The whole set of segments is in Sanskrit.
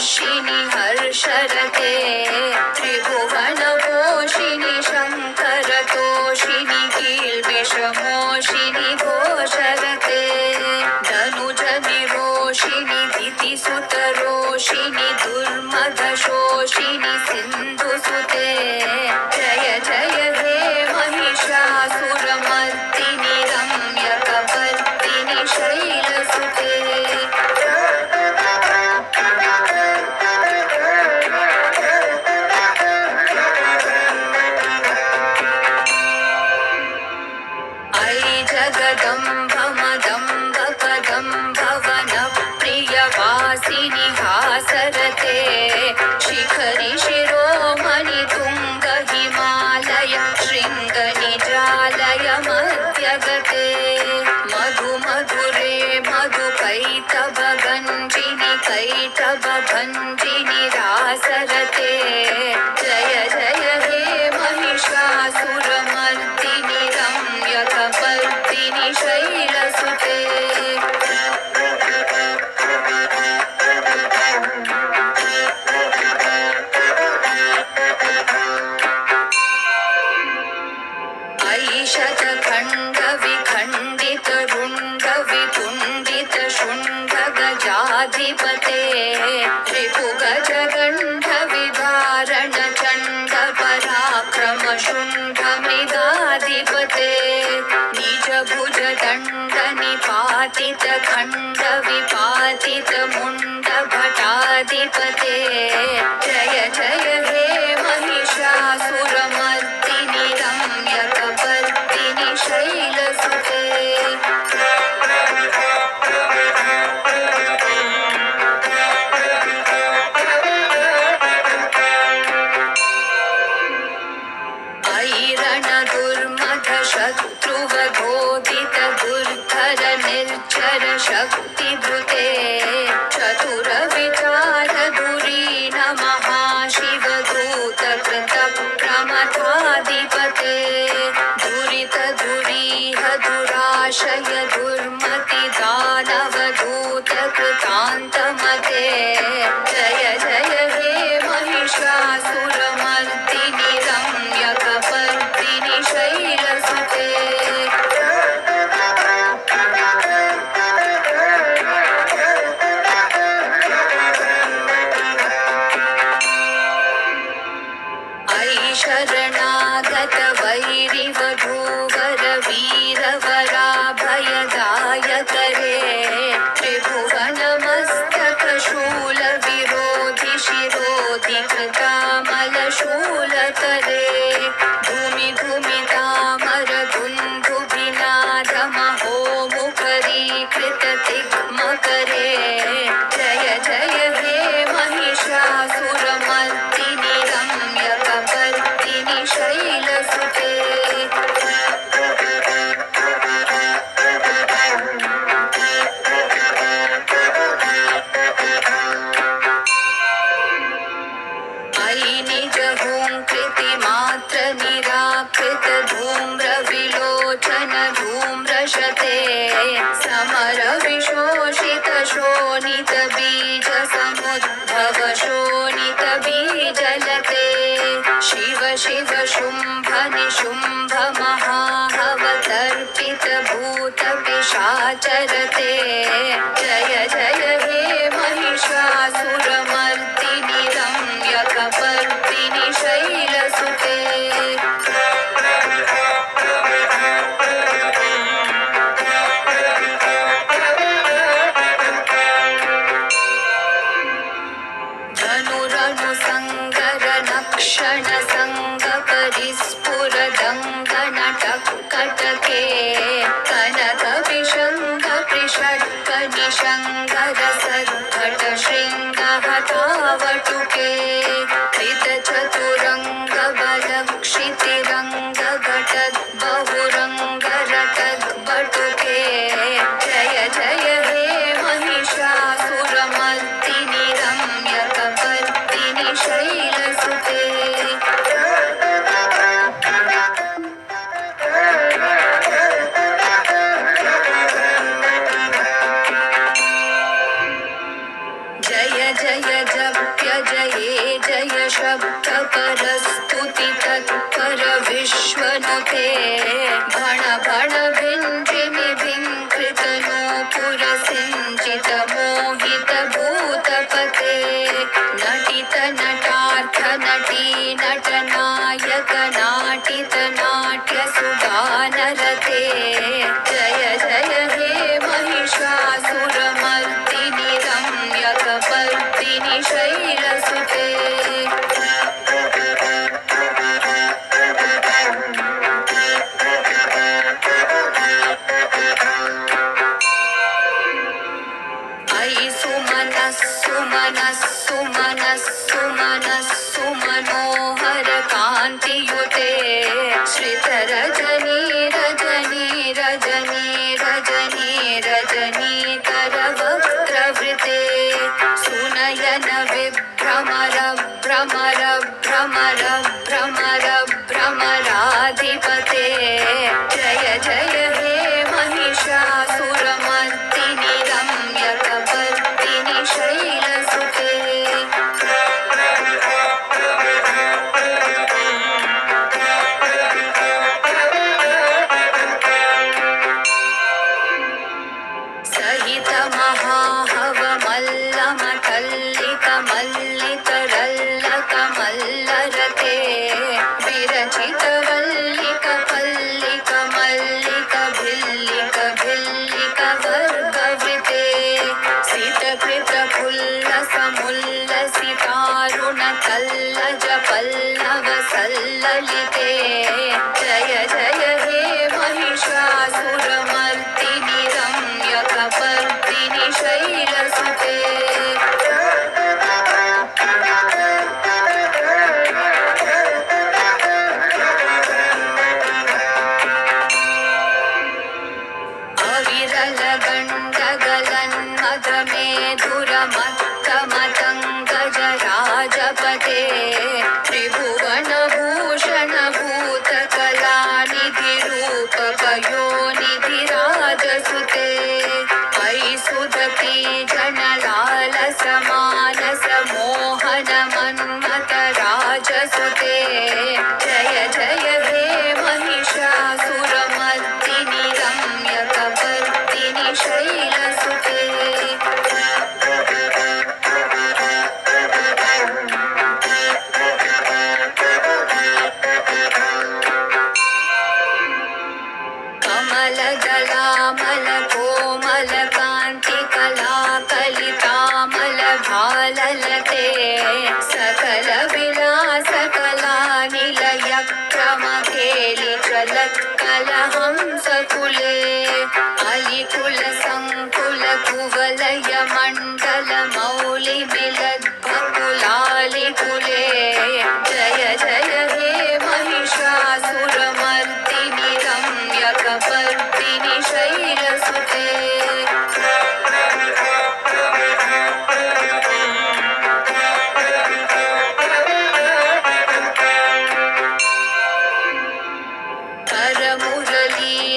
वर्षिणि हर्षरते त्रिभुवनपोषिणि शङ्करतोषिणि कील्विषमोषिणि घोषरते धनुजनिरोषिणि दितिसुतरोषिणि दुर्मदशोषिणि सिन्धुसुते जय जय हे महिषासुरमर्दिनि रम्यकपर्दिनि शैलसुते जगदम्ब मदम्ब कदम्ब वनप्रियवासिनि हासरते शिखरि शिरोमणि तुङ्ग हिमालय शृङ्गनिजालय मध्यगते मधु मधुरे मधुकैटभगञ्जिनि कैटभभञ्जिनि रासरते जय जय हे महिषासुरमर्दिनि रम्यकपर्दिनि शैलसुते ऐशतखण्ड विखण्डित रुण्ड वितुण्डित शुण्ड गजाधिपते रिपुगज गण्ड विदारण चण्ड पराक्रम शुण्ड मृगाधिपते निज भुज दण्ड निपातित खण्ड विपातित मुण्ड भटाधिपते जय जय हे महिषासुरमर्दिनि रम्यकपर्दिनि शैलसुते ऐरण दुर्मध शत्रुवधोदित दुर्धर निर्झर शक्तिभृते चतुर विचार धुरीण महाशिवदूत कृत प्रमथाधिपते दुरित दुरीह दुराशय दुर्मति दानवदूत कृतान्तमते जय जय हे महिषासुरमर्दिनि रम्यकपर्दिनि शैलसुते शरणागत वैरिवधूवर वीरवराभयदायकरे त्रिभुवनमस्तक शूल विरोधि शिरोधि कृतामलशूलकरे धूमि धूमि तामर दुन्दुभिनाद महोमुखरीकृत तिग्मकरे जय जय हे महिषासुरमर्दिनि रम्यकपर्दिनि शैलसुते निज हुंकृति मात्र निराकृत धूम्र विलोचन धूम्रशते समर विशोषित शोणित बीज समुद्भव शोणित बीजलते शिव शिव शुंभ निशुंभ महाहवतर्पित भूत पिशाचरते जय जय हे महिषासुरमर्दिनि रम्यकपर्दिनि शैलसुते धनुरनु संगर नक्षण संग परिस्फुर दंगन टक्कटके कनक विशंग कृषट्क निशंगर सद्घट शृंग हतावटुके कृत चतुरंग बल क्षितिरंग घटद बहुरंग रटद बटुके जय जय हे महिषासुरमर्दिनि रम्यकपर्दिनि शैलसुते जय जय जप्य जये जय शब्द परस्तुति तत्पर विश्वनुते भण भण भिञ्जिमि भिङ्कृत नूपुर सिञ्चित मोहित भूतपते नटित नटार्थ नटी नटनायक नाटित नाट्य सुगानरते जय जय हे महिषासुरमर्दिनि रम्यकपर्दिनि शैलसुते अयि सुमनः सुमनः सुमनः सुमनः सुमनोहर कान्तियुते श्रितरजनी रजनी रजनी रजनी रजनीकर वक्त्रवृते सुनयन विभ्रमर भ्रमर भ्रमर भ्रमर भ्रमराधिपते जय जय हे महिषासुरमर्दिनि रम्यकपर्दिनि शैलसुते सहित महाहवमल्लमतल्लिक मल्लिकरल्लक मल्लरते विरचित वल्लिक पल्लिक मल्लिक भिल्लिक भिल्लिक वर्गवृते सितकृत फुल्लस मुल्लसितारुण तल्लज पल्लव सल्ललिते जय जय हे महिषासुरमर्दिनि रम्यकपर्दिनि शैलसुते अविरल गण्डगलन्मदमेधुरमत्तमतङ्गज राजपते त्रिभुवनभूषण भूतकलानिधिरूपकयोनिधिराजसुते अयि सुदती जनलालस मानस मोहन मन्मथ राजसुते जय जय हे महिषासुरमर्दिनि रम्यकपर्दिनि शैलसुते कमलदलामल कोमल कान्ति कलाकलितामल भाललते सकल विलास कला निलय क्रम खेलि चलत्कलहंसकुले अलिकुल संकुल कुवलय मण्डल मौलि मिलद्भकुलालिकुले जय जय हे महिषासुरमर्दिनि रम्यकपर्दिनि शैलसुते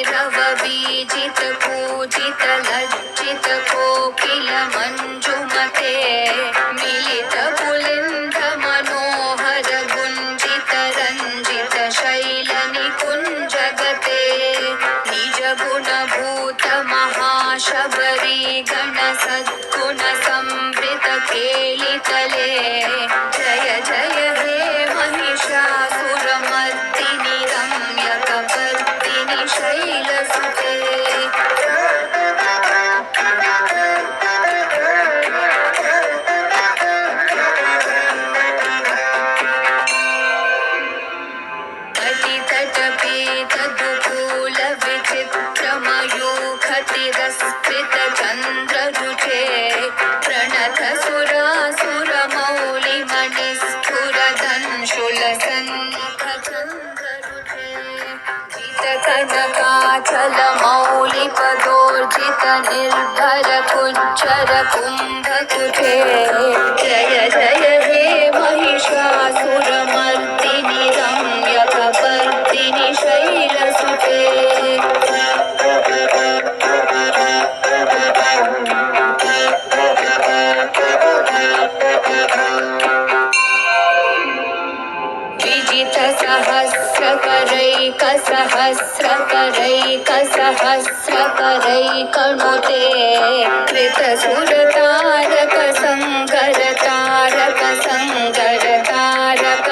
करमुरलीरवबीजित पूजित लज्जित कोकिल मञ्जुमते मिलित पुलिन्द मनोहर गुञ्जित रञ्जित शैल निकुञ्जगते निज गुणभूत महाशबरी गण सद्गुण संवृत केलितले जय जय हे महिषासुरमर्दिनि रम्यकपर्दिनि शैलसुते तटितटपीतदुकूल विचित्रमयूखतिरस्कृत चन्द्ररुचे प्रणत सुरासुरमौलिमणिस्फुरदंशुलसन्मुख चन्द्ररुचे जितकनकाचल मौलिपदोर्जित निर्भर कुज्जर कुम्भकुटे जय जय हे महिषासुरमर्दिनि रम्यकपर्दिनि शैलसुते सहस्रकरैकसहस्रकरैकणुते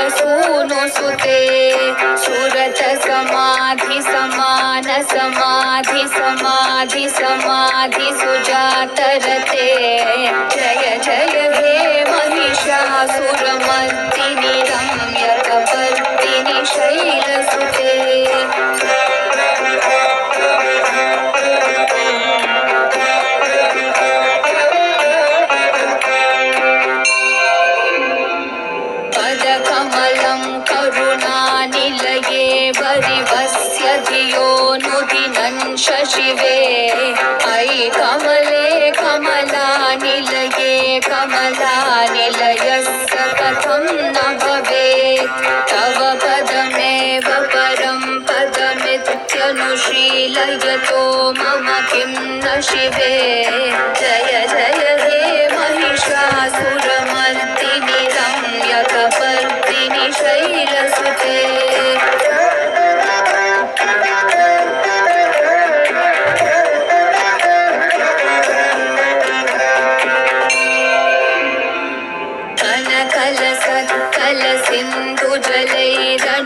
कृतसुरतारकसङ्करतारकसूनुसुते सुरत समाधि समान समाधि समाधि समाधि सुजातरते जय जय हे महिषासुरमर्दिनि रम्यकपर्दिनि शैलसुते पदकमलं करुणानिलये वरिवस्य धियो नुदिनं शशिवे अयि कमले कमलानिलये कमलानिलयस्य कथं न भवेत् तव पदमेव परं पदमित्यनुशीलयतो मम किं न शिवे जय जय हे महिषासुरमर्दिनि रम्यकपर्दिनि शैलसुते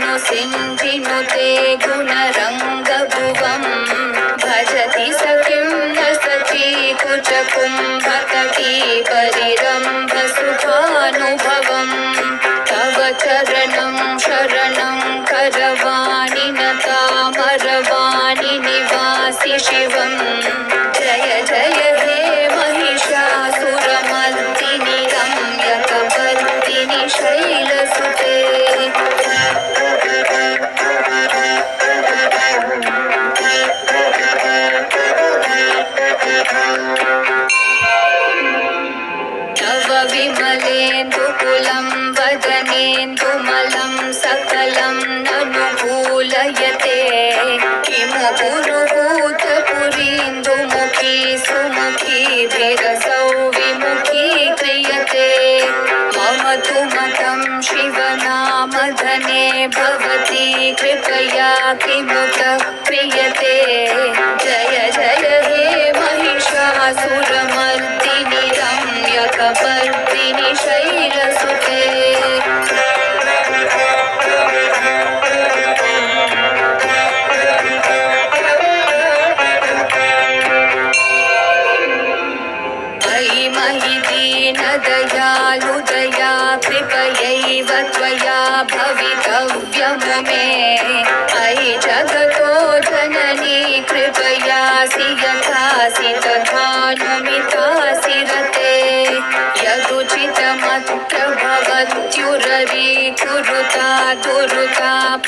कनकलसत्कलसिन्धुजलैरनुसिञ्चिनुते गुणरङ्गभुवं भजति स किं न सखीकुचकुम्भतटी परिरम्भसुखानुभवम् तव चरणं शरणं करवाणि नतामरवाणि निवासि शिवं जय जय हे महिषासुरमर्दिनि रम्यकपर्दिनि शैलसुते तव विमलेन्दुकुलं वदनेन्दुमलं सकलं ननुकूलयते किमु पुरुहूतपुरीन्दुमुखी सुमुखी विरसौ विमुखी क्रियते मम तु मतं शिवनामधने भवती कृपया किमुतः क्रियते जय जय हे महिषासुरमर्दिनि रम्यकपर्दिनि शैलसुते अयि महि दीनदयालुदया कृपयैव त्वया भवितव्यमु मे अयि जगतो जननी कृपयासि यथासि तथानुमितासि रते यदुचितमत्र भवत्युररीकुरुता दुरुताप